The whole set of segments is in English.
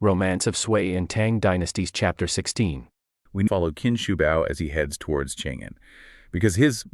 Romance of Sui in Tang Dynasties Chapter 16. We follow Qin Shubao as he heads towards Chang'an, because his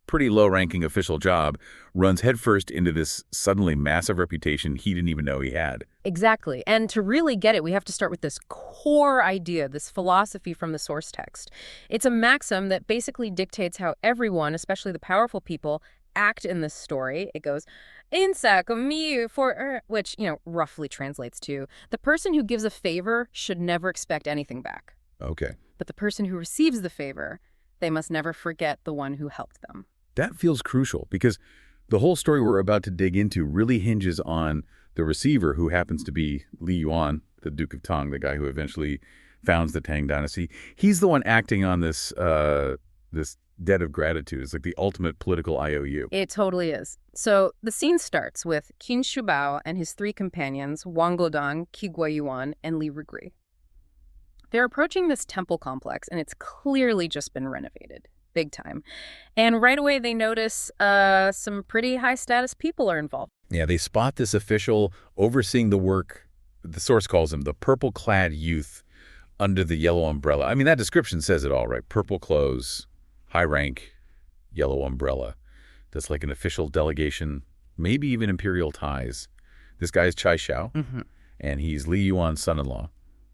pretty low-ranking official job runs headfirst into this suddenly massive reputation he didn't even know he had. Exactly. And to really get it, we have to start with this core idea, this philosophy from the source text. It's a maxim that basically dictates how everyone, especially the powerful people, act in this story. It goes, "Insak mi for," which, roughly translates to, the person who gives a favor should never expect anything back. Okay. But the person who receives the favor, they must never forget the one who helped them. That feels crucial, because the whole story we're about to dig into really hinges on the receiver, who happens to be Li Yuan, the Duke of Tang, the guy who eventually founds the Tang Dynasty. He's the one acting on this debt of gratitude. It's like the ultimate political IOU. It totally is. So the scene starts with Qin Shubao and his three companions, Wang Godang, Qi Guoyuan, and Li Rigui. They're approaching this temple complex, and it's clearly just been renovated. Big time. And right away they notice some pretty high-status people are involved. Yeah, they spot this official overseeing the work. The source calls him the purple-clad youth under the yellow umbrella. I mean, that description says it all, right? Purple clothes, high rank, yellow umbrella. That's like an official delegation, maybe even imperial ties. This guy is Chai Xiao, and he's Li Yuan's son-in-law,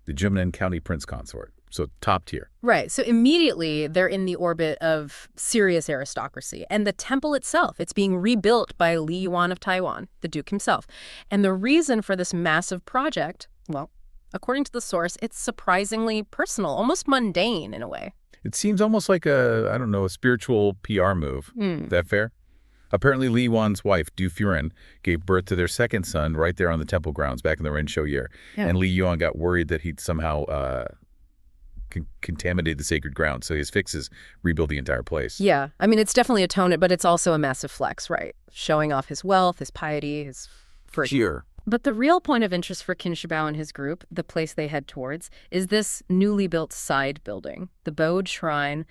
the Jumnan County Prince Consort. So top tier. Right. So immediately they're in the orbit of serious aristocracy. And the temple itself, it's being rebuilt by Li Yuan of Taiwan, the Duke himself. And the reason for this massive project, well, according to the source, it's surprisingly personal, almost mundane in a way. It seems almost like a spiritual PR move. Is that fair? Apparently, Li Yuan's wife, Du Furen, gave birth to their second son right there on the temple grounds back in the Ren Shou year. Yeah. And Li Yuan got worried that he'd somehow contaminate the sacred ground. So his fix is rebuild the entire place. Yeah. I mean, it's definitely a tone, but it's also a massive flex, right? Showing off his wealth, his piety, his cheer. But the real point of interest for Qin Shubao and his group, the place they head towards, is this newly built side building, the Bode Shrine,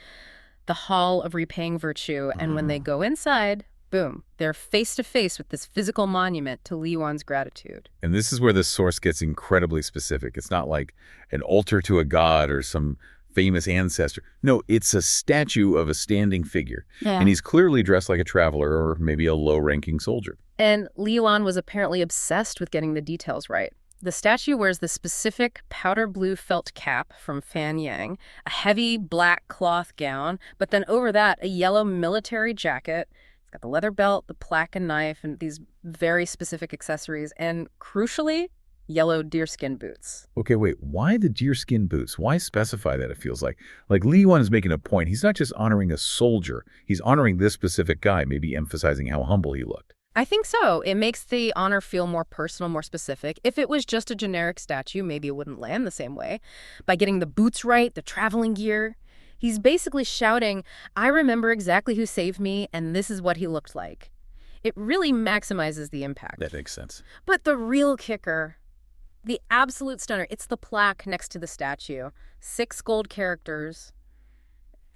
the Hall of Repaying Virtue. And when they go inside, boom, they're face-to-face with this physical monument to Li Yuan's gratitude. And this is where the source gets incredibly specific. It's not like an altar to a god or some famous ancestor. No, it's a statue of a standing figure. Yeah. And he's clearly dressed like a traveler or maybe a low-ranking soldier. And Li Yuan was apparently obsessed with getting the details right. The statue wears the specific powder blue felt cap from Fan Yang, a heavy black cloth gown, but then over that, a yellow military jacket. Got the leather belt, the plaque and knife, and these very specific accessories, and crucially, yellow deerskin boots. Okay, wait, why the deerskin boots? Why specify that, it feels like? Like Li Yuan is making a point. He's not just honoring a soldier. He's honoring this specific guy, maybe emphasizing how humble he looked. I think so. It makes the honor feel more personal, more specific. If it was just a generic statue, maybe it wouldn't land the same way. By getting the boots right, the traveling gear, he's basically shouting, I remember exactly who saved me, and this is what he looked like. It really maximizes the impact. That makes sense. But the real kicker, the absolute stunner, it's the plaque next to the statue. 6 gold characters.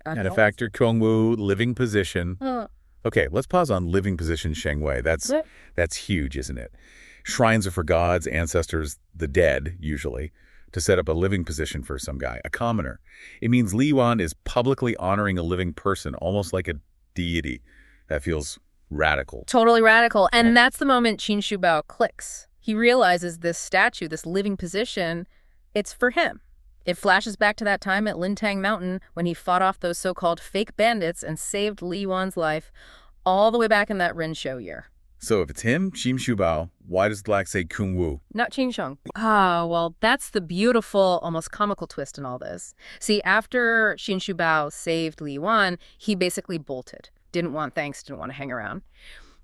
Benefactor Qiong Wu, living position. Okay, let's pause on living position Sheng Wei. That's huge, isn't it? Shrines are for gods, ancestors, the dead, usually, to set up a living position for some guy, a commoner. It means Li Yuan is publicly honoring a living person, almost like a deity. That feels radical. Totally radical. And that's the moment Qin Shubao clicks. He realizes this statue, this living position, it's for him. It flashes back to that time at Lintang Mountain when he fought off those so-called fake bandits and saved Li Yuan's life all the way back in that Ren Shou year. So if it's him, Qin Shubao, why does the black say Qiong Wu? Not Qin Qiong. Well, that's the beautiful, almost comical twist in all this. See, after Qin Shubao saved Li Yuan, he basically bolted. Didn't want thanks, didn't want to hang around.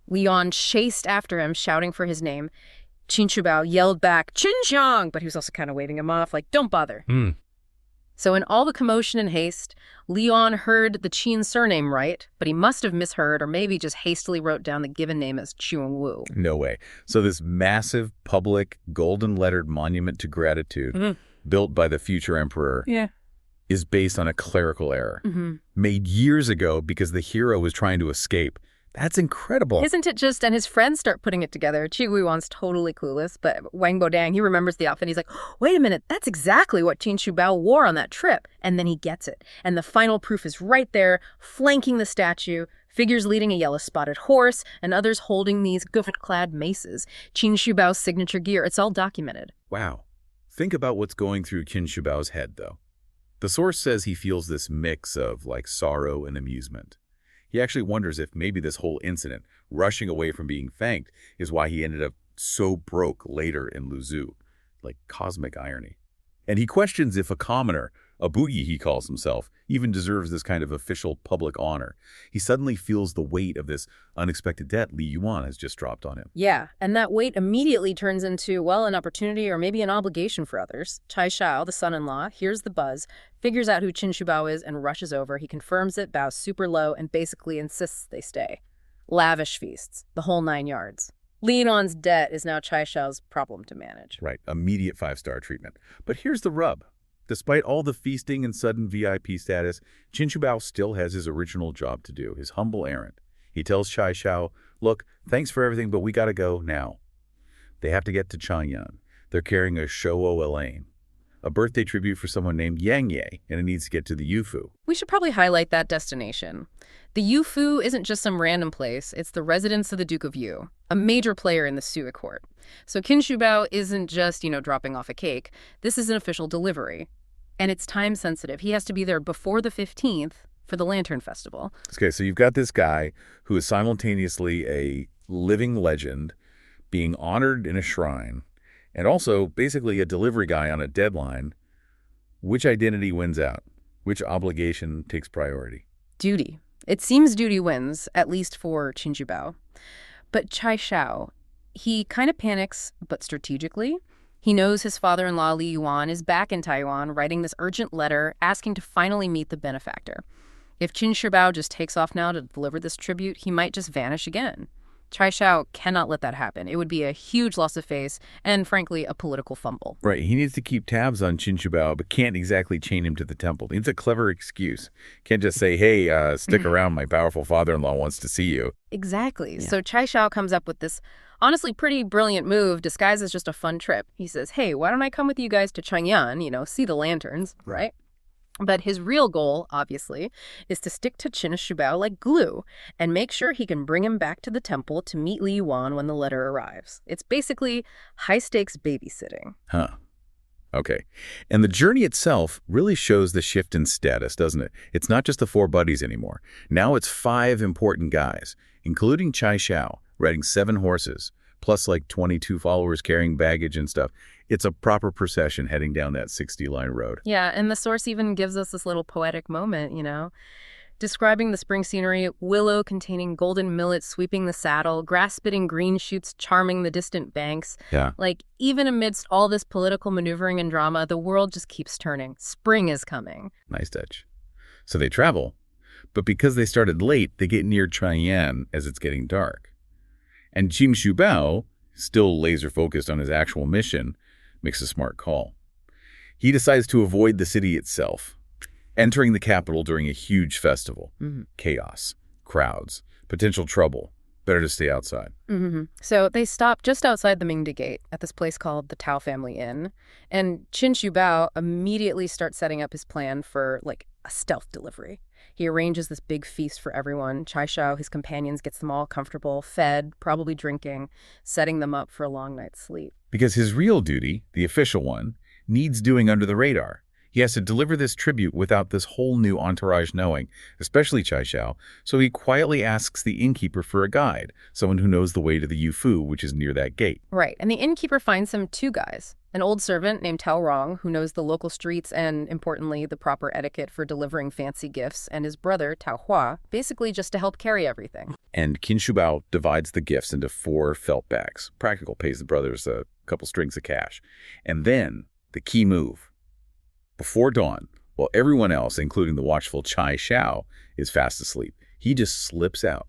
Li Yuan chased after him, shouting for his name. Qin Shubao yelled back, Qin Qiong, but he was also kind of waving him off, like, don't bother. So in all the commotion and haste, Li Yuan heard the Qin surname right, but he must have misheard or maybe just hastily wrote down the given name as Qiong Wu. No way. So this massive, public, golden-lettered monument to gratitude built by the future emperor is based on a clerical error made years ago because the hero was trying to escape. That's incredible. Isn't it just? And his friends start putting it together. Qi Guiwan's totally clueless, but Wang Bodang, he remembers the outfit. He's like, wait a minute, that's exactly what Qin Shubao wore on that trip. And then he gets it. And the final proof is right there, flanking the statue, figures leading a yellow-spotted horse, and others holding these guffet-clad maces. Qin Shubao's signature gear, it's all documented. Wow. Think about what's going through Qin Shubao's head, though. The source says he feels this mix of, sorrow and amusement. He actually wonders if maybe this whole incident, rushing away from being thanked, is why he ended up so broke later in Luzhu. Like cosmic irony. And he questions if a commoner, a boogie he calls himself, even deserves this kind of official public honor. He suddenly feels the weight of this unexpected debt Li Yuan has just dropped on him. Yeah, and that weight immediately turns into, well, an opportunity or maybe an obligation for others. Chai Shao, the son-in-law, hears the buzz, figures out who Qin Shubao is, and rushes over. He confirms it, bows super low, and basically insists they stay. Lavish feasts, the whole 9 yards. Li Yuan's debt is now Chai Shao's problem to manage. Right, immediate 5-star treatment. But here's the rub. Despite all the feasting and sudden VIP status, Qin Shubao still has his original job to do, his humble errand. He tells Chai Shao, look, thanks for everything, but we gotta go now. They have to get to Chang'an. They're carrying a Shouo Elaine, a birthday tribute for someone named Yang Ye, and it needs to get to the Yufu. We should probably highlight that destination. The Yufu isn't just some random place, it's the residence of the Duke of Yu, a major player in the Sui court. So Qin Shubao isn't just, dropping off a cake. This is an official delivery. And it's time sensitive. He has to be there before the 15th for the Lantern Festival. Okay, so you've got this guy who is simultaneously a living legend, being honored in a shrine, and also basically a delivery guy on a deadline. Which identity wins out? Which obligation takes priority? Duty. It seems duty wins, at least for Qin Shubao. But Chai Shao, he kind of panics, but strategically. He knows his father-in-law Li Yuan is back in Taiwan writing this urgent letter asking to finally meet the benefactor. If Qin Shubao just takes off now to deliver this tribute, he might just vanish again. Chai Shao cannot let that happen. It would be a huge loss of face and, frankly, a political fumble. Right. He needs to keep tabs on Qin Shubao, but can't exactly chain him to the temple. He needs a clever excuse. Can't just say, hey, stick around. My powerful father-in-law wants to see you. Exactly. Yeah. So Chai Shao comes up with this honestly pretty brilliant move disguised as just a fun trip. He says, hey, why don't I come with you guys to Chang'an, see the lanterns, right? But his real goal, obviously, is to stick to Qin Shubao like glue and make sure he can bring him back to the temple to meet Li Yuan when the letter arrives. It's basically high-stakes babysitting. Huh. Okay. And the journey itself really shows the shift in status, doesn't it? It's not just the 4 buddies anymore. Now it's 5 important guys, including Chai Shao, riding 7 horses, plus 22 followers carrying baggage and stuff. It's a proper procession heading down that 60-line road. Yeah, and the source even gives us this little poetic moment, describing the spring scenery, willow containing golden millet sweeping the saddle, grass-spitting green shoots charming the distant banks. Yeah. Even amidst all this political maneuvering and drama, the world just keeps turning. Spring is coming. Nice touch. So they travel, but because they started late, they get near Chang'an as it's getting dark. And Qin Shubao, still laser-focused on his actual mission, makes a smart call. He decides to avoid the city itself, entering the capital during a huge festival. Chaos, crowds, potential trouble. Better to stay outside. So they stop just outside the Mingda Gate at this place called the Tao Family Inn. And Qin Shubao immediately starts setting up his plan for, a stealth delivery. He arranges this big feast for everyone. Chai Shao, his companions, gets them all comfortable, fed, probably drinking, setting them up for a long night's sleep. Because his real duty, the official one, needs doing under the radar. He has to deliver this tribute without this whole new entourage knowing, especially Chai Shao, so he quietly asks the innkeeper for a guide, someone who knows the way to the Yufu, which is near that gate. Right, and the innkeeper finds him 2 guys. An old servant named Tao Rong, who knows the local streets and, importantly, the proper etiquette for delivering fancy gifts, and his brother, Tao Hua, basically just to help carry everything. And Qin Shubao divides the gifts into 4 felt bags. Practical pays the brothers a couple strings of cash. And then, the key move. Before dawn, while everyone else, including the watchful Chai Shao, is fast asleep, he just slips out.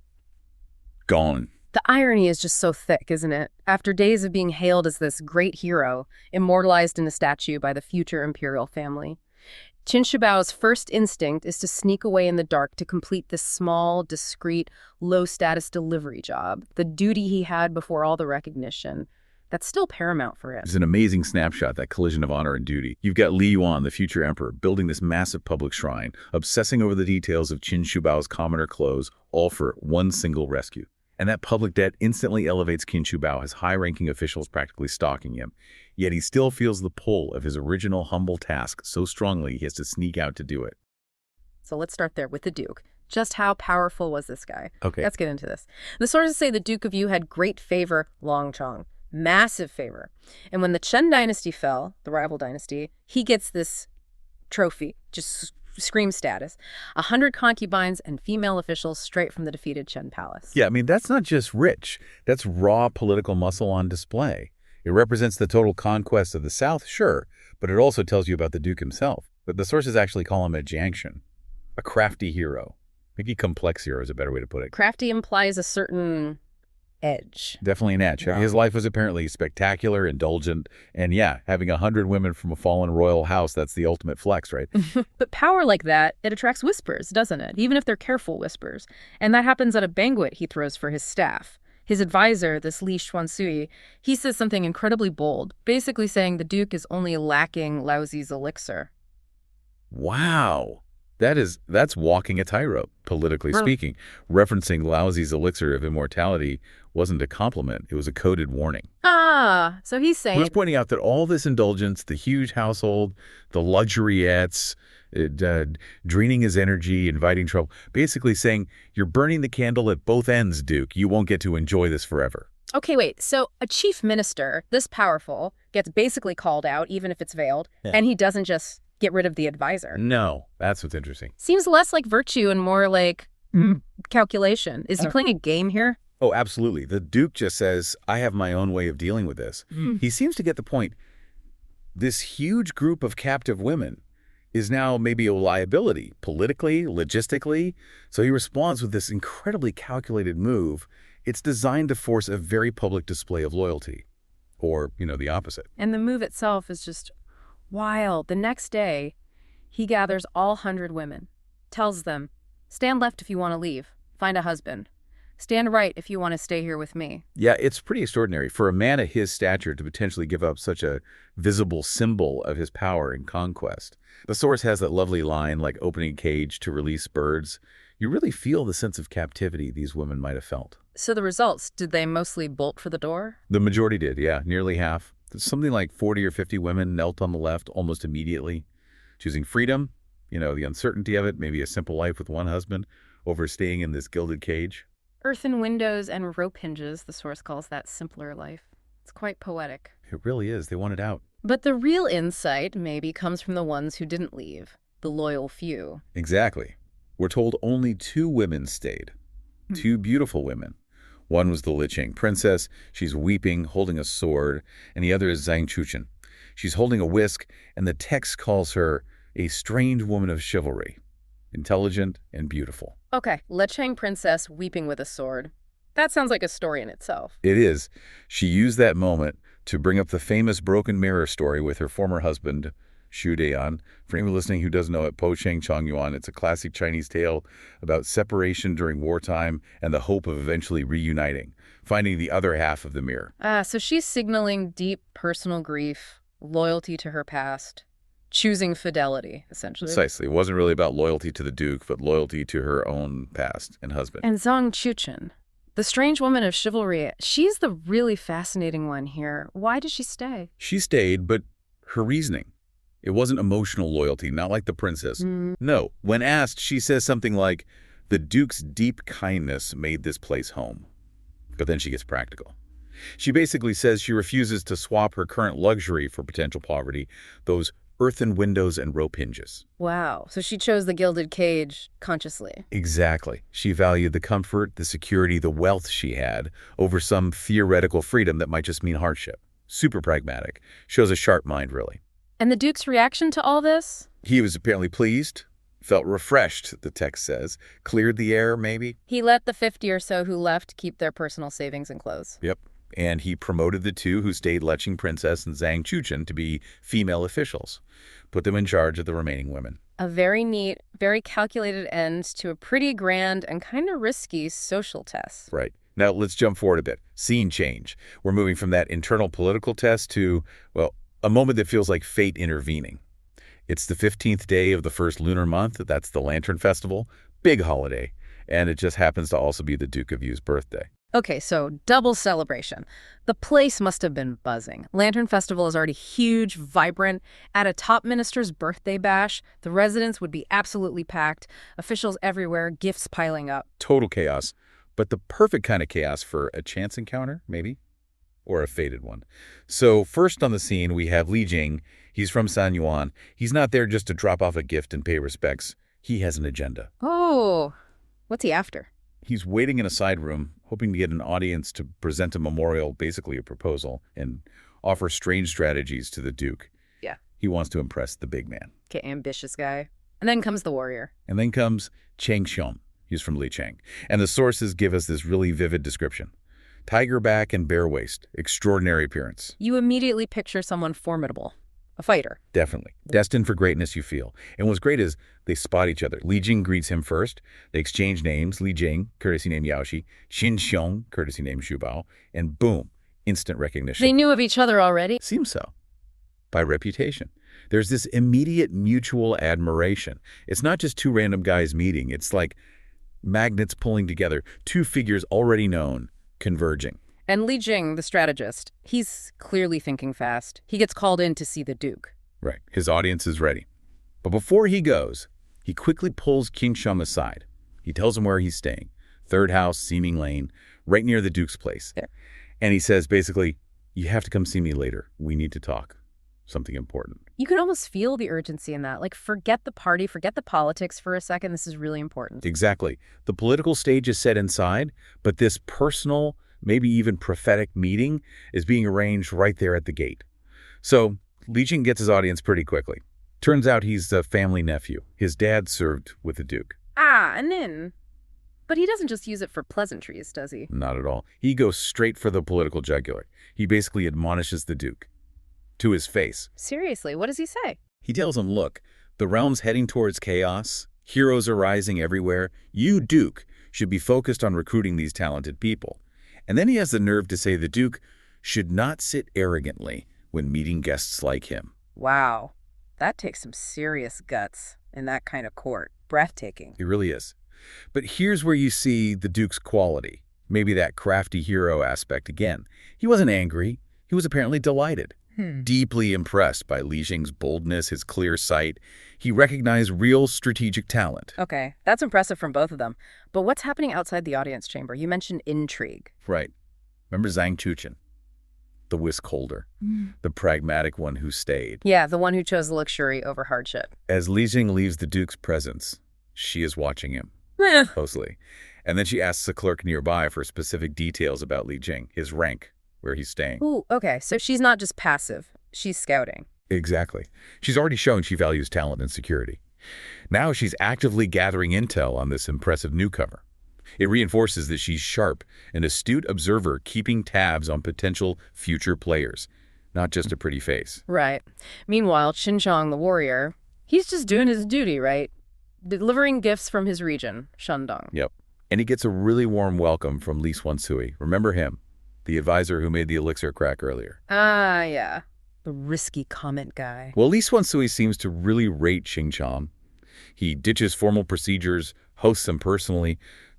Gone. The irony is just so thick, isn't it? After days of being hailed as this great hero, immortalized in a statue by the future imperial family, Qin Shi Bao's first instinct is to sneak away in the dark to complete this small, discreet, low-status delivery job, the duty he had before all the recognition. That's still paramount for him. It's an amazing snapshot, that collision of honor and duty. You've got Li Yuan, the future emperor, building this massive public shrine, obsessing over the details of Qin Shi Bao's commoner clothes, all for one single rescue. And that public debt instantly elevates Qin Shi Bao as high-ranking officials practically stalking him. Yet he still feels the pull of his original humble task so strongly he has to sneak out to do it. So let's start there with the Duke. Just how powerful was this guy? Okay. Let's get into this. The sources say the Duke of Yu had great favor, long Chong, massive favor. And when the Chen dynasty fell, the rival dynasty, he gets this trophy, just scream status, 100 concubines and female officials straight from the defeated Chen palace. Yeah, I mean, that's not just rich. That's raw political muscle on display. It represents the total conquest of the South, sure, but it also tells you about the Duke himself. But the sources actually call him a Jiangxun, a crafty hero. Maybe complex hero is a better way to put it. Crafty implies a certain edge. Definitely an edge. Yeah. His life was apparently spectacular, indulgent, and yeah, having 100 women from a fallen royal house, that's the ultimate flex, right? But power like that, it attracts whispers, doesn't it? Even if they're careful whispers. And that happens at a banquet he throws for his staff. His advisor, this Li Xuansui, he says something incredibly bold, basically saying the Duke is only lacking Laozi's elixir. Wow. That's walking a tightrope, politically speaking. Referencing Laozi's elixir of immortality wasn't a compliment. It was a coded warning. Ah, so he's saying... He's pointing out that all this indulgence, the huge household, the luxuriettes, draining his energy, inviting trouble, basically saying, you're burning the candle at both ends, Duke. You won't get to enjoy this forever. Okay, wait. So a chief minister, this powerful, gets basically called out, even if it's veiled, and he doesn't just get rid of the advisor. No, that's what's interesting. Seems less like virtue and more like calculation. Is he playing a game here? Oh, absolutely. The Duke just says, I have my own way of dealing with this. He seems to get the point. This huge group of captive women is now maybe a liability, politically, logistically. So he responds with this incredibly calculated move. It's designed to force a very public display of loyalty, or, the opposite. And the move itself is just wild. The next day, he gathers all 100 women, tells them, stand left if you want to leave, find a husband. Stand right if you want to stay here with me. Yeah, it's pretty extraordinary for a man of his stature to potentially give up such a visible symbol of his power and conquest. The source has that lovely line, like opening a cage to release birds. You really feel the sense of captivity these women might have felt. So the results, did they mostly bolt for the door? The majority did, yeah, nearly half. Something like 40 or 50 women knelt on the left almost immediately, choosing freedom, the uncertainty of it, maybe a simple life with one husband, over staying in this gilded cage. Earthen windows and rope hinges, the source calls that simpler life. It's quite poetic. It really is. They want it out. But the real insight maybe comes from the ones who didn't leave, the loyal few. Exactly. We're told only 2 women stayed. 2 beautiful women. One was the Liqing princess. She's weeping, holding a sword, and the other is Zhang Chuchen. She's holding a whisk, and the text calls her a strange woman of chivalry, intelligent and beautiful. Okay, Liqing princess weeping with a sword. That sounds like a story in itself. It is. She used that moment to bring up the famous broken mirror story with her former husband, Xu Deyan. For anyone listening who doesn't know it, Po Cheng Chang Yuan, it's a classic Chinese tale about separation during wartime and the hope of eventually reuniting, finding the other half of the mirror. So she's signaling deep personal grief, loyalty to her past, choosing fidelity, essentially. Precisely. It wasn't really about loyalty to the Duke, but loyalty to her own past and husband. And Zhang Chuchen, the strange woman of chivalry, she's the really fascinating one here. Why did she stay? She stayed, but her reasoning. It wasn't emotional loyalty, not like the princess. No. When asked, she says something like, the Duke's deep kindness made this place home. But then she gets practical. She basically says she refuses to swap her current luxury for potential poverty, those earthen windows and rope hinges. Wow. So she chose the gilded cage consciously. Exactly. She valued the comfort, the security, the wealth she had over some theoretical freedom that might just mean hardship. Super pragmatic. Shows a sharp mind, really. And the Duke's reaction to all this? He was apparently pleased, felt refreshed, the text says. Cleared the air, maybe? He let the 50 or so who left keep their personal savings and clothes. Yep. And he promoted the two who stayed Leching Princess and Zhang Chuchen to be female officials, put them in charge of the remaining women. A very neat, very calculated end to a pretty grand and kind of risky social test. Right. Now, let's jump forward a bit. Scene change. We're moving from that internal political test to, well, a moment that feels like fate intervening. It's the 15th day of the first lunar month. That's the Lantern Festival. Big holiday. And it just happens to also be the Duke of Yu's birthday. Okay, so double celebration. The place must have been buzzing. Lantern Festival is already huge, vibrant. At a top minister's birthday bash, the residence would be absolutely packed, officials everywhere, gifts piling up. Total chaos. But the perfect kind of chaos for a chance encounter, maybe? Or a fated one. So first on the scene, we have Li Jing. He's from San Yuan. He's not there just to drop off a gift and pay respects. He has an agenda. Oh, what's he after? He's waiting in a side room, hoping to get an audience to present a memorial, basically a proposal, and offer strange strategies to the Duke. Yeah. He wants to impress the big man. Okay, ambitious guy. And then comes the warrior. And then comes Qiong. He's from Lichang. And the sources give us this really vivid description. Tiger back and bare waist. Extraordinary appearance. You immediately picture someone formidable. A fighter. Definitely. Destined for greatness, you feel. And what's great is they spot each other. Li Jing greets him first. They exchange names. Li Jing, courtesy name Yaoxi. Xiong, courtesy name Xu Bao. And boom, instant recognition. They knew of each other already? Seems so. By reputation. There's this immediate mutual admiration. It's not just two random guys meeting. It's like magnets pulling together. Two figures already known, converging. And Li Jing, the strategist, he's clearly thinking fast. He gets called in to see the Duke. Right. His audience is ready. But before he goes, he quickly pulls Qiong aside. He tells him where he's staying. Third house, Seeming Lane, right near the Duke's place. Yeah. And he says, basically, you have to come see me later. We need to talk. Something important. You can almost feel the urgency in that. Like, forget the party, forget the politics for a second. This is really important. Exactly. The political stage is set inside, but this personal, maybe even prophetic meeting is being arranged right there at the gate. So Li Jing gets his audience pretty quickly. Turns out he's a family nephew. His dad served with the Duke. And then... But he doesn't just use it for pleasantries, does he? Not at all. He goes straight for the political jugular. He basically admonishes the Duke. To his face. Seriously, what does he say? He tells him, look, the realm's heading towards chaos. Heroes are rising everywhere. You, Duke, should be focused on recruiting these talented people. And then he has the nerve to say the Duke should not sit arrogantly when meeting guests like him. Wow. That takes some serious guts in that kind of court. Breathtaking. It really is. But here's where you see the Duke's quality. Maybe that crafty hero aspect again. He wasn't angry. He was apparently delighted. Deeply impressed by Li Jing's boldness, his clear sight. He recognized real strategic talent. Okay, that's impressive from both of them. But what's happening outside the audience chamber? You mentioned intrigue. Right. Remember Zhang Chuchen? The whisk holder. The pragmatic one who stayed. Yeah, the one who chose luxury over hardship. As Li Jing leaves the Duke's presence, she is watching him closely. And then she asks a clerk nearby for specific details about Li Jing, his rank, where he's staying. Ooh, okay, so she's not just passive. She's scouting. Exactly. She's already shown she values talent and security. Now she's actively gathering intel on this impressive newcomer. It reinforces that she's sharp, an astute observer keeping tabs on potential future players, not just a pretty face. Right. Meanwhile, Chang'an, the warrior, he's just doing his duty, right? Delivering gifts from his region, Shandong. Yep. And he gets a really warm welcome from Li Xuansui. Remember him? The advisor who made the elixir crack earlier. Yeah. The risky comment guy. Well, Li Xuansui seems to really rate Xingqiang. He ditches formal procedures, hosts him personally,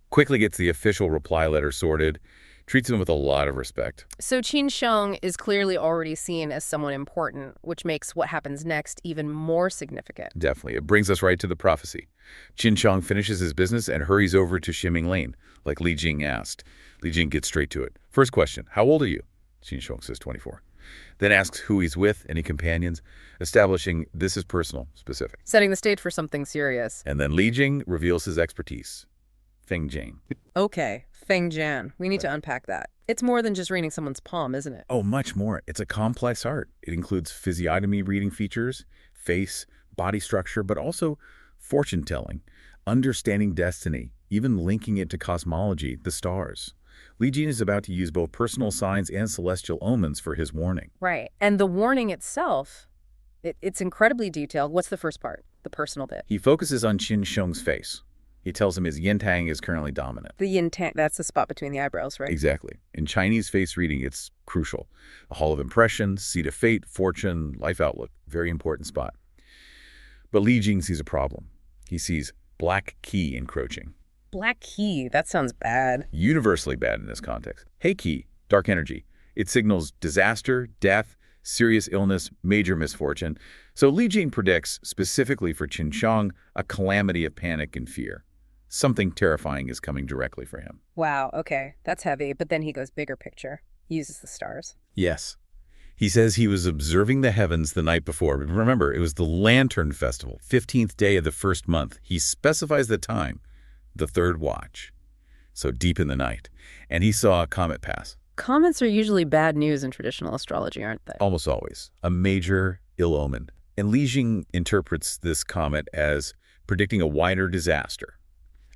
quickly gets the official reply letter sorted, treats him with a lot of respect. So Qin Xiong is clearly already seen as someone important, which makes what happens next even more significant. Definitely. It brings us right to the prophecy. Qin Xiong finishes his business and hurries over to Seeming Lane, like Li Jing asked. Li Jing gets straight to it. First question, how old are you? Qin Xiong says 24. Then asks who he's with, any companions, establishing this is personal, specific. Setting the stage for something serious. And then Li Jing reveals his expertise. Feng Jane. Okay, Feng Jian. We need to unpack that. It's more than just reading someone's palm, isn't it? Oh, much more. It's a complex art. It includes physiognomy reading features, face, body structure, but also fortune-telling, understanding destiny, even linking it to cosmology, the stars. Li Jing is about to use both personal signs and celestial omens for his warning. Right. And the warning itself, it's incredibly detailed. What's the first part, the personal bit? He focuses on Qin Sheng's face. He tells him his yin-tang is currently dominant. The yin-tang, that's the spot between the eyebrows, right? Exactly. In Chinese face reading, it's crucial. A hall of impression, seat of fate, fortune, life outlook. Very important spot. But Li Jing sees a problem. He sees black qi encroaching. Black qi, that sounds bad. Universally bad in this context. Hei qi, dark energy. It signals disaster, death, serious illness, major misfortune. So Li Jing predicts, specifically for Qin Qiong, a calamity of panic and fear. Something terrifying is coming directly for him. Wow, okay, that's heavy. But then he goes bigger picture, uses the stars. Yes. He says he was observing the heavens the night before. But remember, it was the Lantern Festival, 15th day of the first month. He specifies the time, the third watch. So deep in the night. And he saw a comet pass. Comets are usually bad news in traditional astrology, aren't they? Almost always. A major ill omen. And Li Jing interprets this comet as predicting a wider disaster.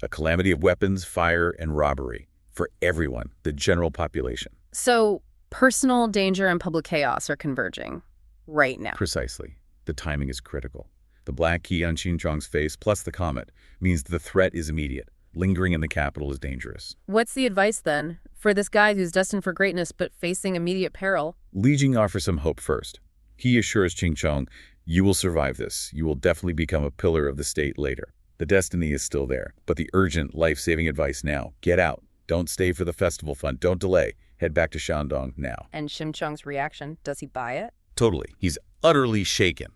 A calamity of weapons, fire, and robbery for everyone, the general population. So personal danger and public chaos are converging right now. Precisely. The timing is critical. The black key on Qin Qiong's face plus the comet means the threat is immediate. Lingering in the capital is dangerous. What's the advice then for this guy who's destined for greatness but facing immediate peril? Li Jing offers some hope first. He assures Qin Qiong, you will survive this. You will definitely become a pillar of the state later. The destiny is still there, but the urgent, life-saving advice now, get out. Don't stay for the festival fun. Don't delay. Head back to Shandong now. And Qin Qiong's reaction, does he buy it? Totally. He's utterly shaken.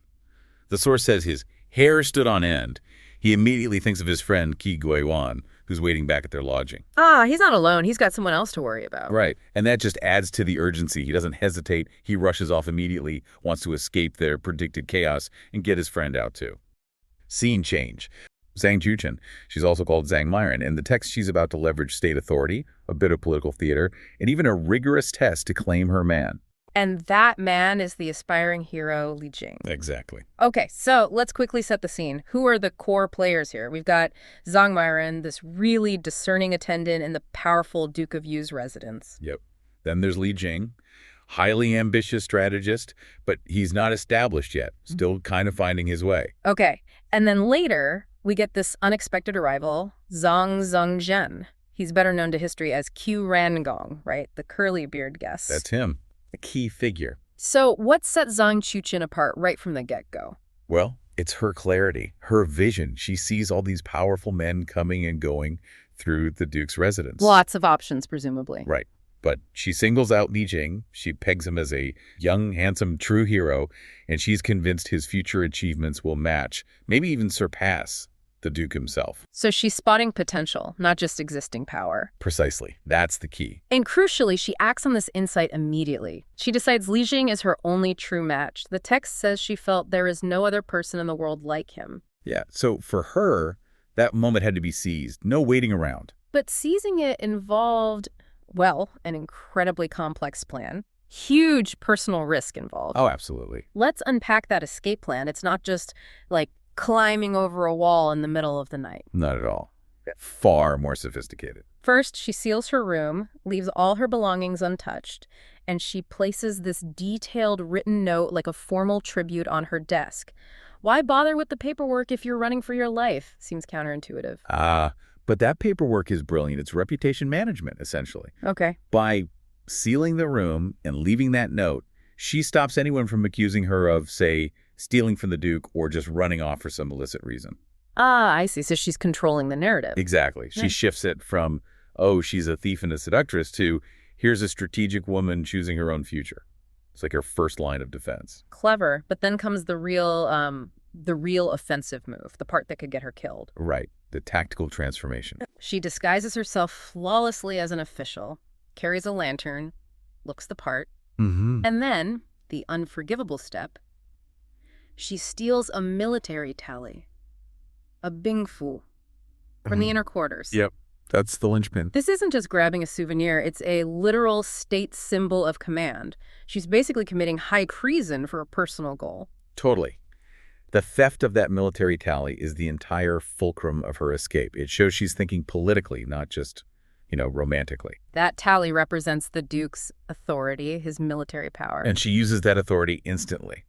The source says his hair stood on end. He immediately thinks of his friend Qi Guiyuan, who's waiting back at their lodging. Ah, he's not alone. He's got someone else to worry about. Right. And that just adds to the urgency. He doesn't hesitate. He rushes off immediately, wants to escape their predicted chaos and get his friend out too. Scene change. Zhang Juchen, she's also called Zhang Myron. In the text, she's about to leverage state authority, a bit of political theater, and even a rigorous test to claim her man. And that man is the aspiring hero, Li Jing. Exactly. Okay, so let's quickly set the scene. Who are the core players here? We've got Zhang Myron, this really discerning attendant in the powerful Duke of Yu's residence. Yep. Then there's Li Jing, highly ambitious strategist, but he's not established yet, still kind of finding his way. Okay, and then later, we get this unexpected arrival, Zhang Zhengzhen. He's better known to history as Qiu Rangong, right? The curly-beard guest. That's him, a key figure. So what set Zhang Juchen apart right from the get-go? Well, it's her clarity, her vision. She sees all these powerful men coming and going through the Duke's residence. Lots of options, presumably. Right. But she singles out Li Jing. She pegs him as a young, handsome, true hero, and she's convinced his future achievements will match, maybe even surpass, the Duke himself. So she's spotting potential, not just existing power. Precisely. That's the key. And crucially, she acts on this insight immediately. She decides Li Jing is her only true match. The text says she felt there is no other person in the world like him. Yeah, so for her, that moment had to be seized. No waiting around. But seizing it involved, well, an incredibly complex plan. Huge personal risk involved. Oh, absolutely. Let's unpack that escape plan. It's not just like climbing over a wall in the middle of the night. Not at all. Far more sophisticated. First, she seals her room, leaves all her belongings untouched, and she places this detailed written note like a formal tribute on her desk. Why bother with the paperwork if you're running for your life? Seems counterintuitive. But that paperwork is brilliant. It's reputation management, essentially. Okay. By sealing the room and leaving that note, she stops anyone from accusing her of, say, stealing from the Duke or just running off for some illicit reason. Ah, I see. So she's controlling the narrative. Exactly. She shifts it from, oh, she's a thief and a seductress to, here's a strategic woman choosing her own future. It's like her first line of defense. Clever. But then comes the real offensive move, the part that could get her killed. Right. The tactical transformation. She disguises herself flawlessly as an official, carries a lantern, looks the part, and then, the unforgivable step, she steals a military tally, a bingfu, from the inner quarters. Yep. That's the linchpin. This isn't just grabbing a souvenir. It's a literal state symbol of command. She's basically committing high treason for a personal goal. Totally. The theft of that military tally is the entire fulcrum of her escape. It shows she's thinking politically, not just, romantically. That tally represents the Duke's authority, his military power. And she uses that authority instantly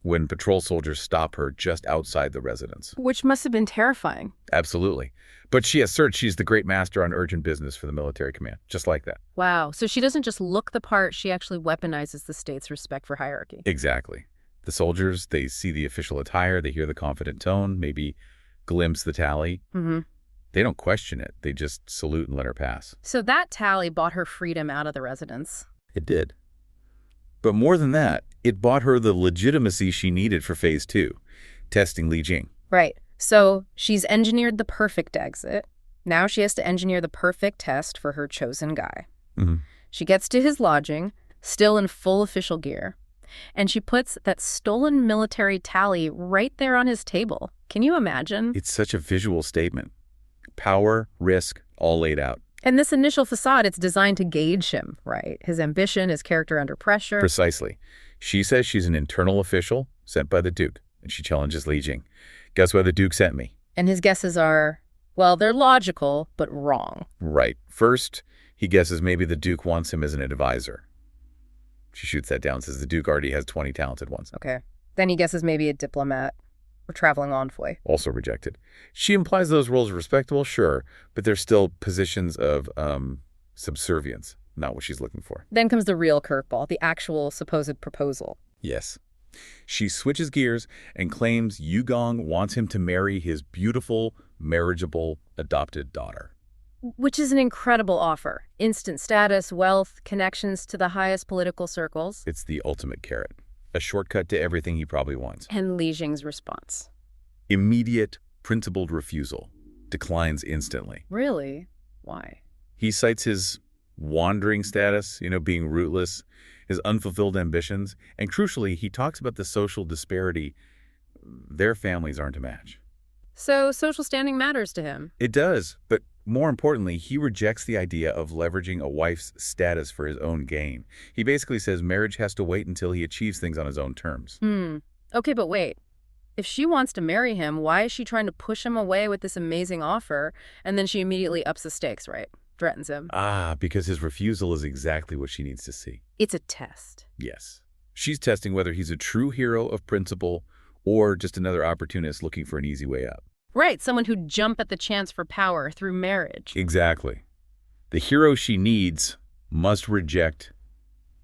when patrol soldiers stop her just outside the residence. Which must have been terrifying. Absolutely. But she asserts she's the great master on urgent business for the military command, just like that. Wow. So she doesn't just look the part, she actually weaponizes the state's respect for hierarchy. Exactly. The soldiers, they see the official attire, they hear the confident tone, maybe glimpse the tally. Mm-hmm. They don't question it. They just salute and let her pass. So that tally bought her freedom out of the residence. It did. But more than that, it bought her the legitimacy she needed for Phase 2, testing Li Jing. Right. So she's engineered the perfect exit. Now she has to engineer the perfect test for her chosen guy. Mm-hmm. She gets to his lodging, still in full official gear, and she puts that stolen military tally right there on his table. Can you imagine? It's such a visual statement. Power, risk, all laid out. And this initial facade, it's designed to gauge him, right? His ambition, his character under pressure. Precisely. She says she's an internal official sent by the Duke, and she challenges Li Jing. Guess why the Duke sent me? And his guesses are, well, they're logical, but wrong. Right. First, he guesses maybe the Duke wants him as an advisor. She shoots that down, says the Duke already has 20 talented ones. Okay. Then he guesses maybe a diplomat or traveling envoy. Also rejected. She implies those roles are respectable, sure, but they're still positions of subservience, not what she's looking for. Then comes the real curveball, the actual supposed proposal. Yes. She switches gears and claims Yugong wants him to marry his beautiful, marriageable, adopted daughter. Which is an incredible offer. Instant status, wealth, connections to the highest political circles. It's the ultimate carrot. A shortcut to everything he probably wants. And Li Jing's response. Immediate, principled refusal. Declines instantly. Really? Why? He cites his wandering status, being rootless, his unfulfilled ambitions, and crucially, he talks about the social disparity. Their families aren't a match. So social standing matters to him. It does, but more importantly, he rejects the idea of leveraging a wife's status for his own gain. He basically says marriage has to wait until he achieves things on his own terms. Okay, but wait. If she wants to marry him, why is she trying to push him away with this amazing offer, and then she immediately ups the stakes, right? Threatens him. Because his refusal is exactly what she needs to see. It's a test. Yes. She's testing whether he's a true hero of principle or just another opportunist looking for an easy way out. Right, someone who'd jump at the chance for power through marriage. Exactly. The hero she needs must reject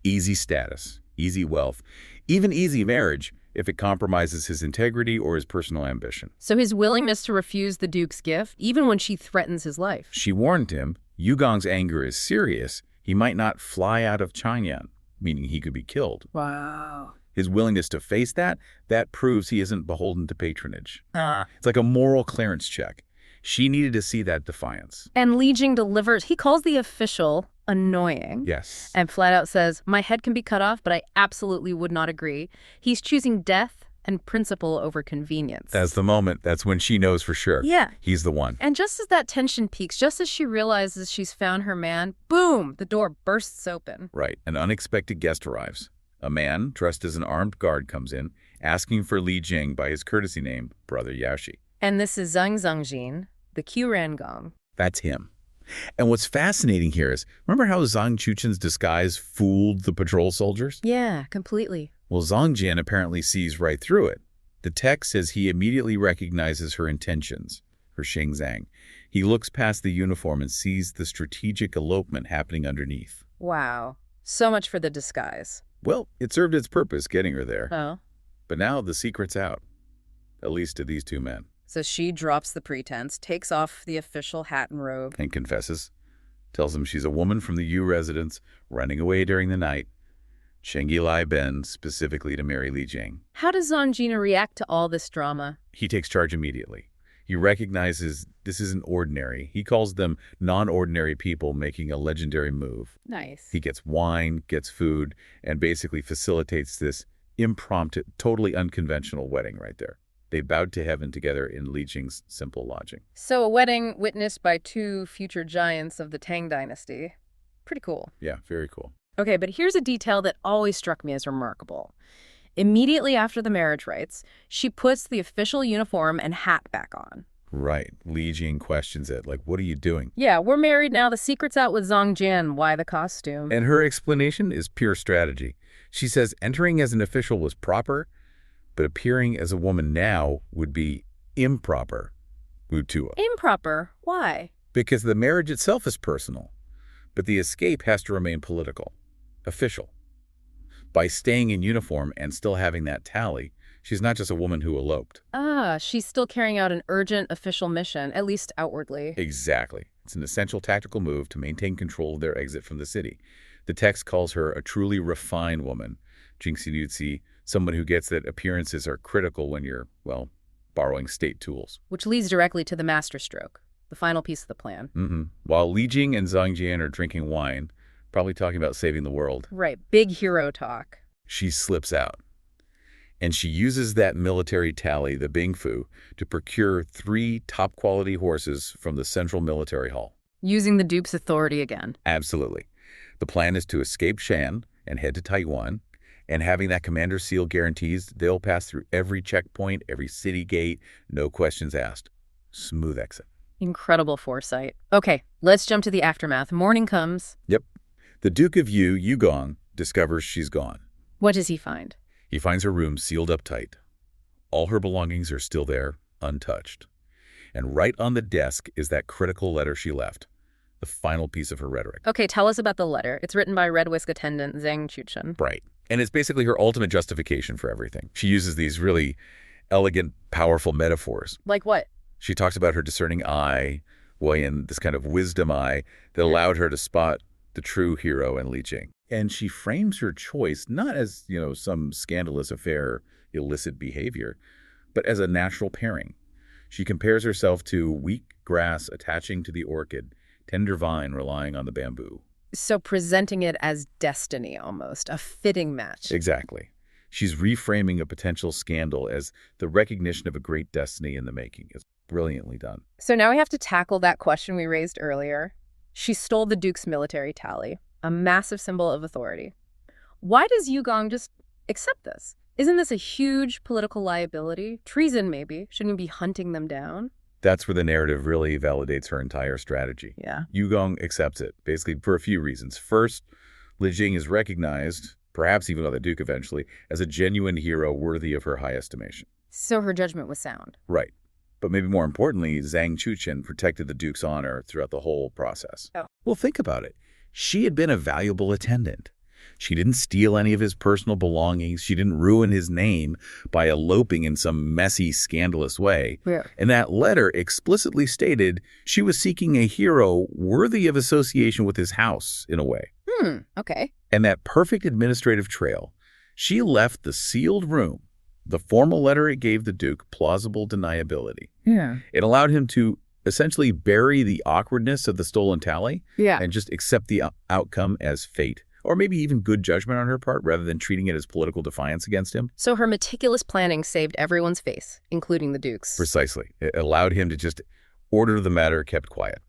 easy status, easy wealth, even easy marriage if it compromises his integrity or his personal ambition. So his willingness to refuse the Duke's gift, even when she threatens his life. She warned him, Yugong's anger is serious. He might not fly out of Chang'an, meaning he could be killed. Wow. His willingness to face that proves he isn't beholden to patronage. It's like a moral clearance check. She needed to see that defiance. And Li Jing delivers. He calls the official annoying. Yes. And flat out says, my head can be cut off, but I absolutely would not agree. He's choosing death and principle over convenience. That's the moment. That's when she knows for sure. Yeah. He's the one. And just as that tension peaks, just as she realizes she's found her man, boom, the door bursts open. Right. An unexpected guest arrives. A man dressed as an armed guard comes in, asking for Li Jing by his courtesy name, Brother Yaoshi. And this is Zhang Zhangjin, the Qiong Gong. That's him. And what's fascinating here is, remember how Zhang Chuchen's disguise fooled the patrol soldiers? Yeah, completely. Well, Zhang Jian apparently sees right through it. The text says he immediately recognizes her intentions, her Xingzang. He looks past the uniform and sees the strategic elopement happening underneath. Wow. So much for the disguise. Well, it served its purpose getting her there. Oh. But now the secret's out, at least to these two men. So she drops the pretense, takes off the official hat and robe. And confesses. Tells him she's a woman from the Yu residence, running away during the night. Chengi Lai Ben specifically to marry Li Jing. How does Zhangjin react to all this drama? He takes charge immediately. He recognizes this isn't ordinary. He calls them non-ordinary people making a legendary move. Nice. He gets wine, gets food, and basically facilitates this impromptu, totally unconventional wedding right there. They bowed to heaven together in Li Jing's simple lodging. So a wedding witnessed by two future giants of the Tang dynasty. Pretty cool. Yeah, very cool. Okay, but here's a detail that always struck me as remarkable. Immediately after the marriage rites, she puts the official uniform and hat back on. Right. Li Jing questions it, like, what are you doing? Yeah, we're married now. The secret's out with Zhang Jian. Why the costume? And her explanation is pure strategy. She says entering as an official was proper, but appearing as a woman now would be improper. Wutua. Improper? Why? Because the marriage itself is personal, but the escape has to remain political, official. By staying in uniform and still having that tally, she's not just a woman who eloped. Ah, she's still carrying out an urgent official mission, at least outwardly. Exactly. It's an essential tactical move to maintain control of their exit from the city. The text calls her a truly refined woman, Jingxinutsi, someone who gets that appearances are critical when you're, well, borrowing state tools. Which leads directly to the masterstroke, the final piece of the plan. While Li Jing and Zhang Jian are drinking wine, probably talking about saving the world, Right, big hero talk. she slips out. And she uses that military tally, the Bingfu, to procure 3 top-quality horses from the Central Military Hall. Using the Duke's authority again. Absolutely. The plan is to escape Shan and head to Taiwan, and having that commander seal guarantees they'll pass through every checkpoint, every city gate, no questions asked. Smooth exit. Incredible foresight. Okay, let's jump to the aftermath. Morning comes. Yep. The Duke of Yugong, discovers she's gone. What does he find? He finds her room sealed up tight. All her belongings are still there, untouched. And right on the desk is that critical letter she left, the final piece of her rhetoric. Okay, tell us about the letter. It's written by Red Whisk attendant Zhang Chuchen. Right. And it's basically her ultimate justification for everything. She uses these really elegant, powerful metaphors. Like what? She talks about her discerning eye, and this kind of wisdom eye that allowed her to spot the true hero in Li Jing. And she frames her choice not as, some scandalous affair, illicit behavior, but as a natural pairing. She compares herself to weak grass attaching to the orchid, tender vine relying on the bamboo. So presenting it as destiny almost, a fitting match. Exactly. She's reframing a potential scandal as the recognition of a great destiny in the making. It's brilliantly done. So now we have to tackle that question we raised earlier. She stole the Duke's military tally, a massive symbol of authority. Why does Yugong just accept this? Isn't this a huge political liability? Treason, maybe. Shouldn't we be hunting them down? That's where the narrative really validates her entire strategy. Yeah. Yugong accepts it, basically for a few reasons. First, Li Jing is recognized, perhaps even by the Duke eventually, as a genuine hero worthy of her high estimation. So her judgment was sound. Right. But maybe more importantly, Zhang Chuchen protected the Duke's honor throughout the whole process. Oh. Well, think about it. She had been a valuable attendant. She didn't steal any of his personal belongings. She didn't ruin his name by eloping in some messy, scandalous way. Yeah. And that letter explicitly stated she was seeking a hero worthy of association with his house, in a way. Okay. And that perfect administrative trail, she left the sealed room. The formal letter it gave the Duke plausible deniability. Yeah. It allowed him to essentially bury the awkwardness of the stolen tally and just accept the outcome as fate, or maybe even good judgment on her part rather than treating it as political defiance against him. So her meticulous planning saved everyone's face, including the Duke's. Precisely. It allowed him to just order the matter kept quiet.